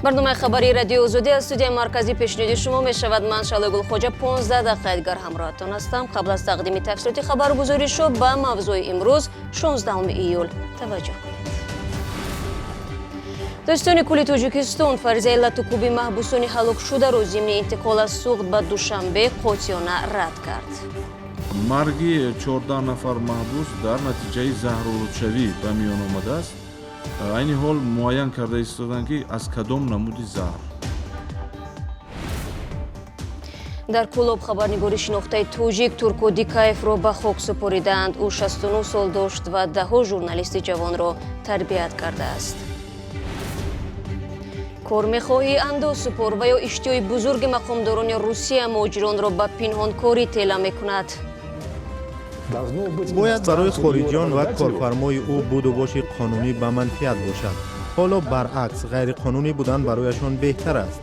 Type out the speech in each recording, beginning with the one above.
برنامه خبری رادیو آزادی از استودیو مرکزی پشنیدی شما می شود. من شالگل خوجا 15 دقیقه دیگر همراهتان هستم. قبل از تقدیم تفسیرات خبر گزارش شو به موضوع امروز 16 ایول توجه کنید. دادستانی کلی تاجیکستان فرضیه لطوکوبی محبوسان هلاک شده را ضمن انتقال از سوخت به دوشنبه قاطعانه رد کرد. марги 14 нафар маҳбус дар натиҷаи заҳролудшавӣ ба миён омадааст. айни ҳол муайян карда истоданд ки аз кадом намуди заҳр. дар Кӯлоб хабарнигори шинохтаи тоҷик Турко Дикаевро ба хок супориданд. ӯ 69 сол дошт ва даҳо журналисти ҷавонро тарбият кардааст. кормехоҳӣ андоз супор ва ё иштиёи бузурги мақомдорони Русия муҳоҷиронро ба пинҳонкорӣ тела мекунад. бояд барои хориҷиён ва корфармои ӯ буду боши қонунӣ ба манфиат бошад. ҳоло баръакс ғайриқонунӣ будан барояшон беҳтар аст.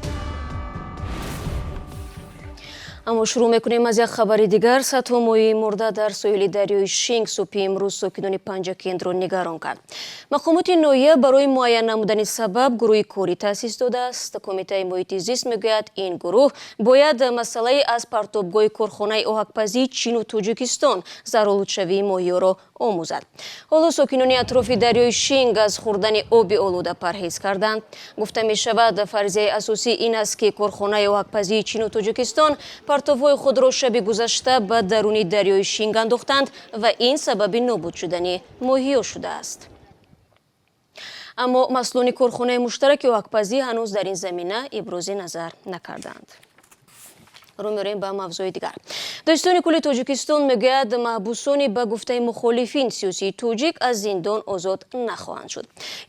аммо шурӯъ мекунем аз як хабари дигар. садҳо моҳии мурда дар соҳили дарёи Шинг субҳи имрӯз сокинони Панҷакентро нигарон кард. мақомоти ноҳия барои муайян намудани сабаб гурӯҳи корӣ таъсис додааст. комитаи муҳити зист мегӯяд ин гурӯҳ бояд масъалаи аз партобгоҳи корхонаи оҳакпазии Чину Тоҷикистон заҳролудшавии моҳиёро омӯзад. ҳоло сокинони атрофи дарёи Шинг аз хӯрдани оби олуда парҳез карданд. гуфта мешавад фарзияи асосӣ ин аст ки корхонаи оҳакпазии Чину Тоҷикистон партовҳои худро шаби гузашта ба даруни дарёи Шинг андохтанд ва ин сабаби нобуд шудани моҳиё шудааст. аммо масъулони корхонаи муштараки оҳакпазӣ ҳанӯз дар ин замина ибрози назар накарданд. рӯ меорем ба мавзӯи дигар. додистони кулли Тоҷикистон мегӯяд маҳбусони ба гуфтаи мухолифин сиёсии тоҷик аз зиндон озод нахоҳанд шуд.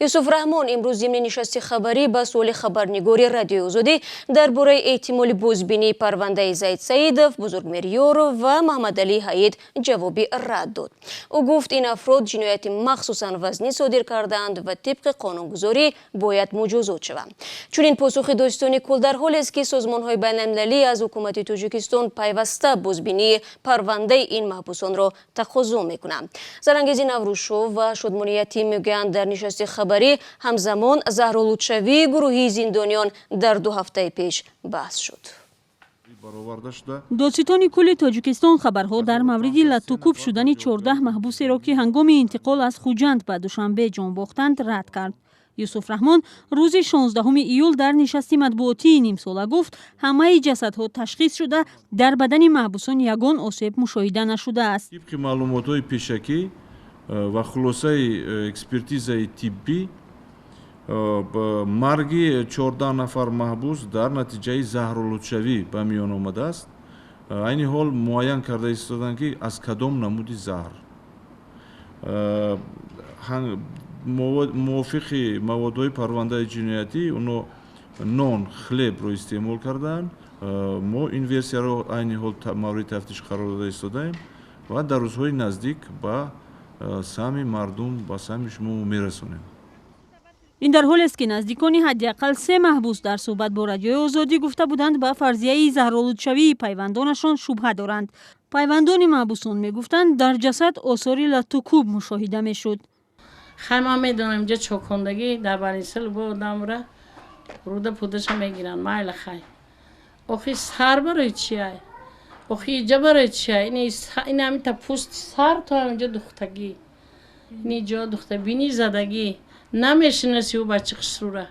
Юсуф Раҳмон имрӯз зимни нишасти хабарӣ ба суоли хабарнигори радиои Озодӣ дар бораи эҳтимоли бозбинии парвандаи Заид Саидов, Бузургмериёров ва Маҳмадалии Ҳаид ҷавоби рад дод. ӯ гуфт ин афрод ҷинояти махсусан вазнӣ содир карданд ва тибқи қонунгузорӣ бояд муҷозот шаванд. чунин посухи додистони кул дар ҳолест ки созмонҳои байналмилалӣ аз ҳукумати Тоҷикистон пайваста бозбинии парвандаи ин маҳбусонро тақозо мекунанд. Зарангези Наврӯзшов ва Шодмониятӣ мегӯянд дар нишасти хабарӣ ҳамзамон заҳролудшавии гурӯҳи зиндониён дар 2 ҳафтаи пеш баҳс шуд. додситони кулли Тоҷикистон хабарҳо дар мавриди латтукуб шудани 14 маҳбусеро ки ҳангоми интиқол аз Хуҷанд ба Душанбе ҷон бохтанд рад кард. Юсуф Раҳмон рӯзи 16 июл дар нишасти матбуотии нимсола гуфт ҳамаи ҷасадҳо ташхис шуда дар бадани маҳбусон ягон осеб мушоҳида нашудааст. тибқи маълумотҳои пешакӣ ва хулосаи экспертизаи тиббӣ марги 14 нафар маҳбус дар натиҷаи заҳролудшавӣ ба миён омадааст. айни ҳол муайян карда истоданд ки аз кадом намуди заҳр. мувофиқи маводҳои парвандаи ҷиноятӣ оно нон хлебро истеъмол кардаанд. мо ин версияро айни ҳол мавриди тафтиш қарор дода истодаем ва дар рӯзҳои наздик ба саҳми мардум ба саҳми шумо мерасонем. ин дар ҳолест ки наздикони ҳаддиақал 3 маҳбус дар суҳбат бо радиои Озодӣ гуфта буданд ба фарзияи заҳролудшавии пайвандонашон шубҳа доранд. пайвандони маҳбусон мегуфтанд дар ҷасад осори латтукуб мушоҳида мешуд. خیلی ما میدونم اینجا چوکندگی در بانیسل بود آدم را روده پودش میگیرن مایل خیلی آخی سر برای چیه آخی اینجا برای چیه این همین تا پوست سر تا اینجا دختگی اینجا دخته بینی زدگی نمیشناسی او بچه خسروره.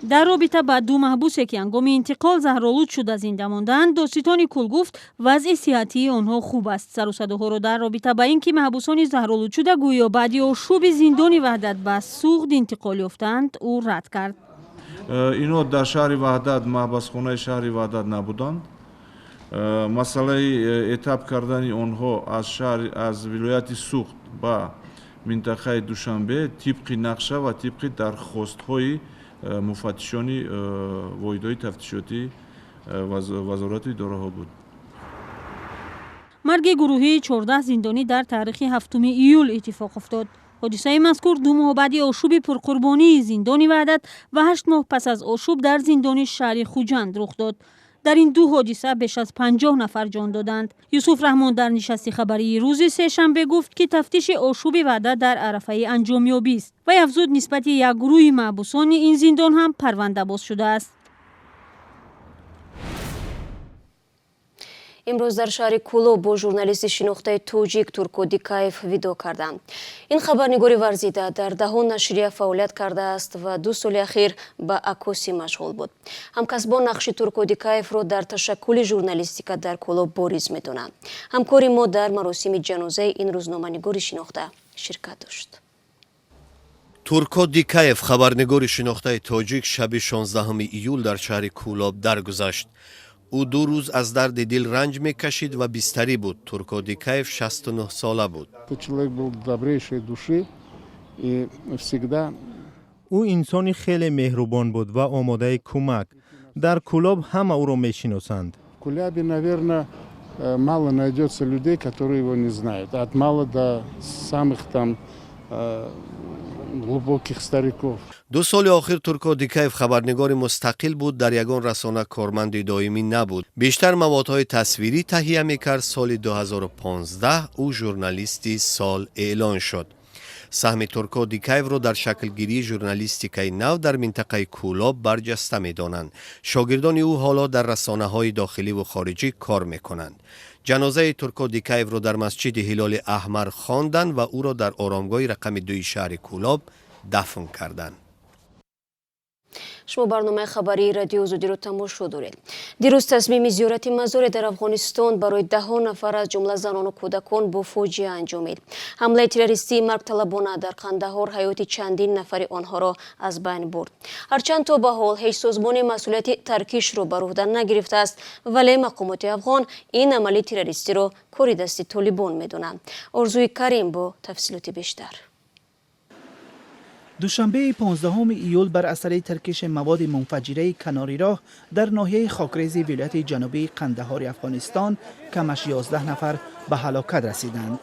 дар робита ба 2 маҳбусе ки ҳангоми интиқол заҳролуд шуда зинда монданд, додситони кул гуфт вазъи сиҳатии онҳо хуб аст. сарусадаҳоро дар робита ба ин ки маҳбусони заҳролудшуда гӯё баъди ошӯби зиндони Ваҳдат ба суғд интиқол ёфтанд, ӯ рад кард. инҳо дар шаҳри Ваҳдат маҳбасхонаи шаҳри Ваҳдат набуданд. масъалаи этап кардани онҳо аз вилояти суғд ба минтақаи Душанбе тибқи нақша ва тибқи дархостҳои муфаттишони воҳидҳои тафтишотии вазорати идораҳо буд. марги гурӯҳи 14 зиндонӣ дар таърихи 7 июл иттифоқ уфтод. ҳодисаи мазкур 2 моҳ баъди ошӯби пурқурбонии зиндони Ваҳдат ва 8 моҳ пас аз ошӯб дар зиндони шаҳри Хуҷанд рух дод. در این دو حادثه بیش از 50 نفر جان دادند. یوسف رحمان در نشست خبری روز سه‌شنبه گفت که تفتیش آشوب وعده در عرفه انجامیابی است و افزود نسبت یک گروه محبوسان این زندان هم پرونده باز شده است. امروز در شهر کӯлоб با ژورنالیست شناخته تاجیک турко Дикаев видоъ کردند. این خبرنگاری ورزیده در دهان نشریه فعالیت کرده است و 2 سال اخیر به عکاسی مشغول بود. همکسبان نقش турко Дикаев را در تشکل ژورنالیستیک در کӯлоб باریز می‌دانند. همکار ما در مراسم جنازه این روزنامه‌نگار شناخته شرکت داشت. турко Дикаев خبرنگار شناخته تاجیک شب 16 ایول در شهر کӯлоб درگذشت. او 2 روز از درد دل رنج میکشید و بستری بود. турко Дикаев 69 ساله بود. او انسانی خیلی مهربان بود و آماده کمک. در کӯлоб همه او را میشناسند. Кулябе, наверное, мало найдется людей, которые его не знают. От мала до самых там глубоких стариков. 2 سال آخر турко Дикаев خبرنگار مستقل بود. در یگان رسانه کارمند دائمی نبود. بیشتر موادهای تصویری تهیه میکرد. سال 2015 او ژورنالیستی سال اعلان شد. سهم турко Дикаев را در شکلگیری ژورنالیستیکای نو در منطقه کӯлоб برجسته می‌دانند. شاگردان او حالا در رسانه‌های داخلی و خارجی کار می‌کنند. جنازه турко Дикаев را در مسجد هلال احمر خواندند و او را در آرامگاه رقم 2 شهر کӯлоб دفن کردند. شما برنامه خبری رادیو زودی رو تماشا دارید. دیروز تصمیم زیارت مزار در افغانستان برای 10 نفر از جمله زنان و کودکان با فاجعه انجامید. حمله تروریستی مرگطلبانه در قندهار حیات چندین نفر آنها را از بین برد. هرچند تا به حال هیچ سازمان مسئولیت ترکیش را بر عهده نگرفته است، ولی مقامات افغان این عمل تروریستی را کار دست طالبان می‌دانند. آرزوی کریم با تفصیلات بیشتر. دوشنبه 15 ایول بر اثر ترکش مواد منفجره کناری راه در ناحیه خاکریز ولایت جنوبی قندهار افغانستان کمش 11 نفر به هلاکت رسیدند.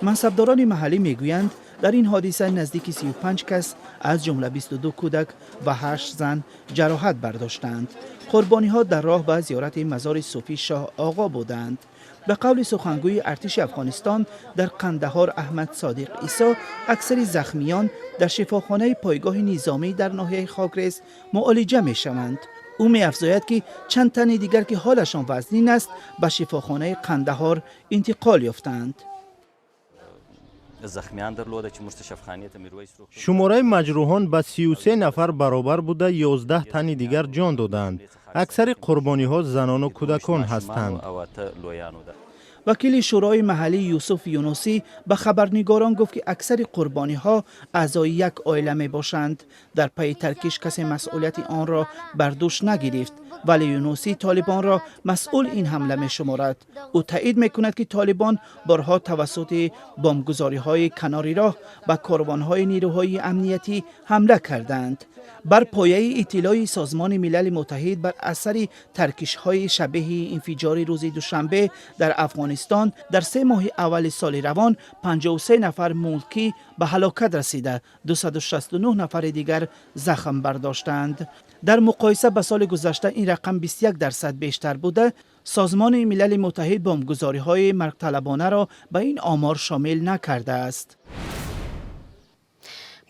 منصبداران محلی میگویند در این حادثه نزدیک 35 کس از جمله 22 کودک و 8 زن جراحت برداشتند. قربانی ها در راه به زیارت مزار صوفی شاه آقا بودند. به قول سخنگوی ارتش افغانستان در قندهار احمد صادق عیسی، اکثر زخمیان در شفاخانه پایگاه نظامی در ناحیه خاکریز معالجه می شوند. او می افزاید که چند تن دیگر که حالشان وزنین است به شفاخانه قندهار انتقال یافتند. شماره مجروحان به 33 نفر برابر بوده 11 تن دیگر جان دادند. اکثر قربانی ها زنان و کودکان هستند. وکیل شورای محلی یوسف یونسی به خبرنگاران گفت که اکثر قربانی ها اعضای یک عائله می باشند. در پی ترکیش کسی مسئولیت آن را بر دوش نگرفت، ولی یونسی طالبان را مسئول این حمله می شمارد. او تایید می کند که طالبان بارها توسط بمبگذاری های کناری راه به کاروان های نیروهای امنیتی حمله کردند. بر پایه اطلاع سازمان ملل متحد بر اثر ترکش های شبیه انفجار روز دوشنبه در افغانستان در 3 ماه اول سال روان 53 نفر ملکی به هلاکت رسیده، 269 نفر دیگر زخم برداشتند. در مقایسه با سال گذشته این رقم 21% بیشتر بوده. سازمان ملل متحد بمبگذاری های مرگطلبانه را به این آمار شامل نکرده است.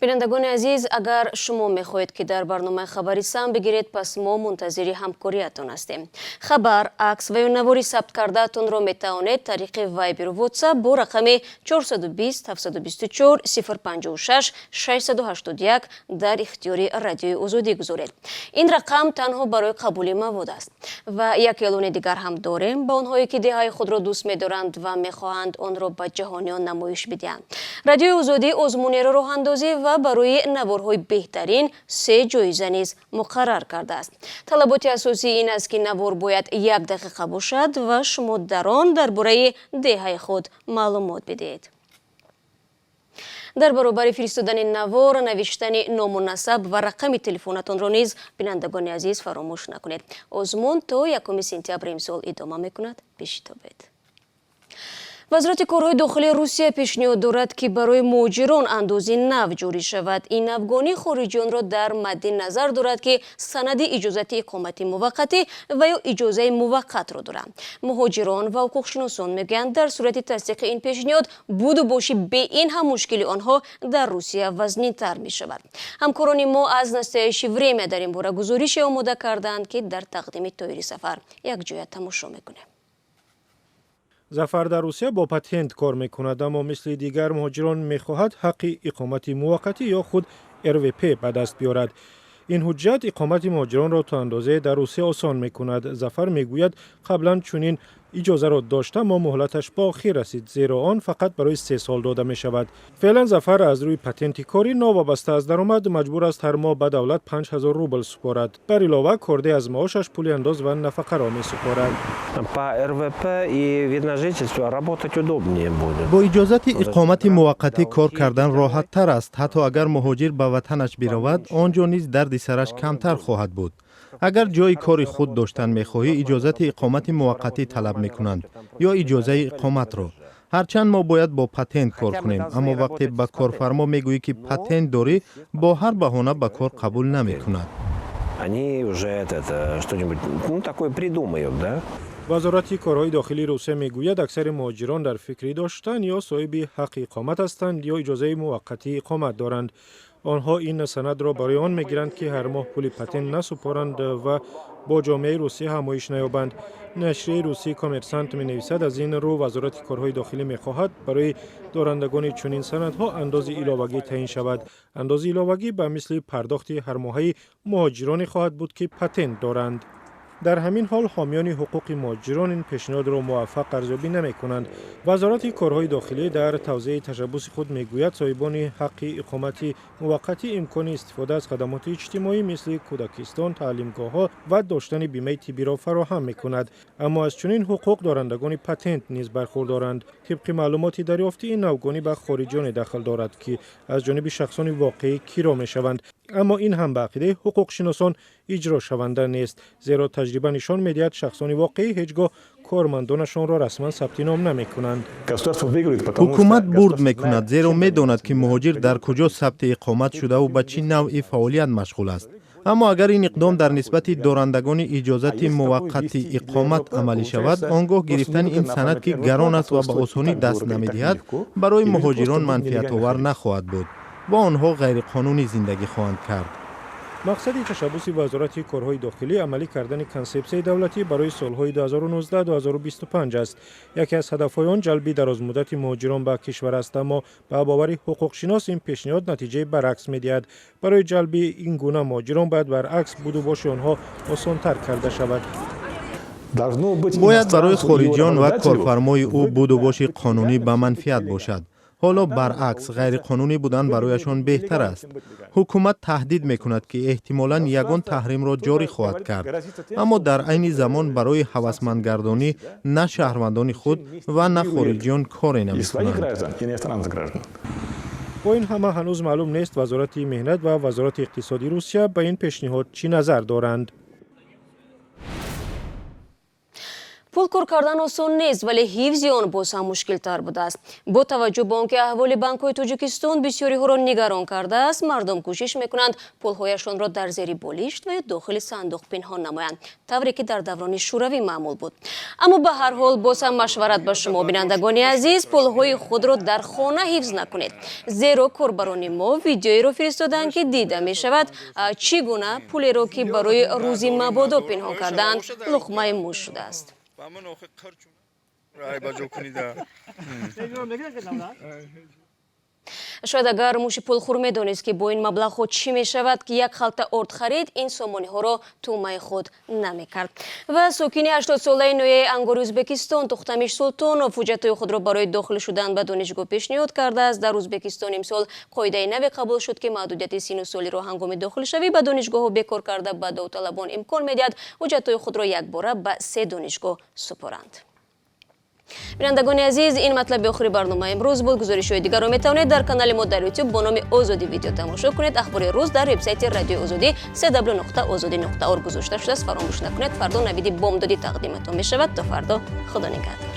بینندگان عزیز، اگر شما میخواهید که در برنامه خبری سهم بگیرید، پس ما منتظر همکاریتان هستیم. خبر، عکس و یا نواری ثبت کرده تان را میتوانید طریق وایبر و واتساپ با رقم 420 724 056 681 در اختیار رادیوی آزادی گذارید. این رقم تنها برای قبول مواد است و یک اعلان دیگر هم داریم با آنهایی که دههای خود را دوست می‌دارند و می‌خواهند آن را به جهانیان نمایش بدهند. رادیوی آزادی آزمون راه اندازی و برای نوارهای بهترین 3 جایزه نیز مقرر کرده است. طلبات اساسی این است که نوار باید 1 دقیقه باشد و شما در آن درباره دهه خود معلومات بدهید. در برابر فرستادن نوار، نوشتن نام و نسب و رقم تلفنتان را نیز بینندگان عزیز فراموش نکنید. آزمون تا 1 سپتامبر امسال ادامه میکند. پیش تابید. وزارت کارهای داخلی روسیه پیشنهاد دارد که برای مهاجران اندازی نو جاری شود. این افغانی خارجیان را در مد نظر دارد که سند اجازه اقامت موقتی و یا اجازه موقت را دارند. مهاجران و حقوقشناسان میگویند در صورت تصدیق این پیشنهاد بود و باشی به این هم مشکل آنها در روسیه وزنی‌تر می شود. همکاران ما از نستایش وریمه در این باره گزارش آماده کردند که در تقدیم تایر سفر یک جای تماشا میکنیم. ظفر در روسیه با پتنت کار میکند، اما مثل دیگر مهاجران میخواهد حق اقامت موقتی یا خود RVP به دست بیارد. این حجت اقامت مهاجران را تا اندازه در روسیه آسان میکند. ظفر میگوید قبلا چنین اجازه را داشته اما مهلتش با آخر رسید، زیرا آن فقط برای 3 سال داده می شود. فعلا ظفر از روی پتنت کاری ناوابسته از درآمد مجبور است هر ماه به دولت 5000 روبل سپارد. بر علاوه کرده از معاشش پول انداز و نفقه را می سپارد. با اجازت اقامت موقتی کار کردن راحت تر است. حتی اگر مهاجر به وطنش برود، آنجا نیز درد سرش کمتر خواهد بود. اگر جای کاری خود داشتن می‌خواهی اجازت اقامت موقتی طلب می‌کنند یا اجازه اقامت را. هرچند ما باید با پتنت کار کنیم، اما وقتی به کارفرما میگویی که پتنت داری، با هر بهانه به کار قبول نمی‌کند. وزارت کارهای داخلی روسیه میگوید اکثر مهاجران در فکری داشتن یا صاحب حق اقامت هستند یا اجازه موقتی اقامت دارند. آنها این سند را برای آن میگیرند که هر ماه پول پتنت نسپارند و با جامعه روسیه همایش نیابند. نشریه روسی کامرسانت می نویسد از این رو وزارت کارهای داخلی می خواهد برای دارندگان چنین سندها اندازه علاوگی تعیین شود. اندازه علاوگی به مثل پرداخت هر ماهی مهاجرانی خواهد بود که پتنت دارند. در همین حال حامیان حقوق مهاجران این پیشنهاد را موفق ارزیابی نمی کنند. وزارت کارهای داخلی در توضیح تشبث خود میگوید صاحبان حق اقامت موقتی امکان استفاده از خدمات اجتماعی مثل کودکستان، تعلیمگاه‌ها و داشتن بیمه طبی را فراهم میکند. اما از چنین حقوق دارندگان پتنت نیز برخوردارند. طبق معلومات دریافتی این نوگانی به خارجیان دخل دارد که از جانب شخصان واقعی کیرا میشوند. اما این هم به عقیده حقوق شناسان اجرا شونده نیست، زیرا تجربه نشان می‌دهد شخصان واقعی هیچگاه کارمندانشان را رسما ثبت نام نمی‌کنند. حکومت برد می‌کند، زیرا می‌داند که مهاجر در کجا ثبت اقامت شده و به چه نوع فعالیت مشغول است. اما اگر این اقدام در نسبت دارندگان اجازت موقت اقامت عملی شود، آنگاه گرفتن این سند که گران است و به آسانی دست نمی‌دهد، برای مهاجران منفعت آور نخواهد بود و آنها غیر قانونی زندگی خواهند کرد. مقصد تشبث وزارت کارهای داخلی عملی کردن کنسپسیون دولتی برای سالهای 2019-2025 است. یکی از هدف‌های آن جلب درازمدت مهاجران به کشور است، اما به باور حقوق شناس این پیشنهاد نتیجه برعکس می‌دهد. برای جلب این گونه مهاجران باید برعکس بود و باش آنها آسان‌تر کرده شود. باید برای خارجیان و کارفرمای او بود و باش قانونی به منفعت باشد. حالا برعکس غیر قانونی بودن برایشان بهتر است. حکومت تهدید میکند که احتمالاً یگان تحریم را جاری خواهد کرد، اما در عین زمان برای هوسمندگردانی نه شهروندان خود و نه خارجیان کاری نمیکنند. با این همه هنوز معلوم نیست وزارت مهنت و وزارت اقتصادی روسیه به این پیشنهاد چی نظر دارند. پول کار کردن آسان نیست، ولی حفظ آن باز هم مشکل تر بوده است. با توجه به آنکه احوال بانک‌های تاجیکستان بسیاری ها را نگران کرده است، مردم کوشش میکنند پولهایشان را در زیر بالشت و داخل صندوق پنهان نمایند، طوری که در دوران شوروی معمول بود. اما به هر حال باز هم مشورت به شما بینندگان عزیز، پولهای خود را در خانه حفظ نکنید، زیرا کاربران ما ویدیویی را فرستادند که دیده می شود چگونه پولی را که برای روزی مبادا پنهان کردند لقمه موش شده است. شاید اگر موش پولخور می‌دانست که با این مبلغ خود چی می شود که یک خلطه ارد خرید، این سامانه ها را تومه خود نمی کرد. و ساکن 80 ساله نویای انگار ازبکستان تختمیش سلطانوف حجت‌های خود را برای داخل شدن به دانشگاه پیشنهاد کرده است. در ازبکستان امسال قاعده نوی قبول شد که محدودیت سن و سالی را هنگام داخل شوی به دانشگاه ها بکار کرده به داوطلبان امکان می‌دهد حجت‌های خود را یک باره به 3 دانشگاه سپارند. بینندگان عزیز، این مطلب آخری برنامه امروز بود. گزارش‌های دیگر را می‌توانید در کانال ما در یوتیوب با نام آزادی ویدیو تماشا کنید. اخبار روز در وبسایت رادیو آزادی www.azadi.org گذاشته شده است. فراموش نکنید فردا نوید بامدادی تقدیمتان می‌شود. تا فردا، خدا نگهدار.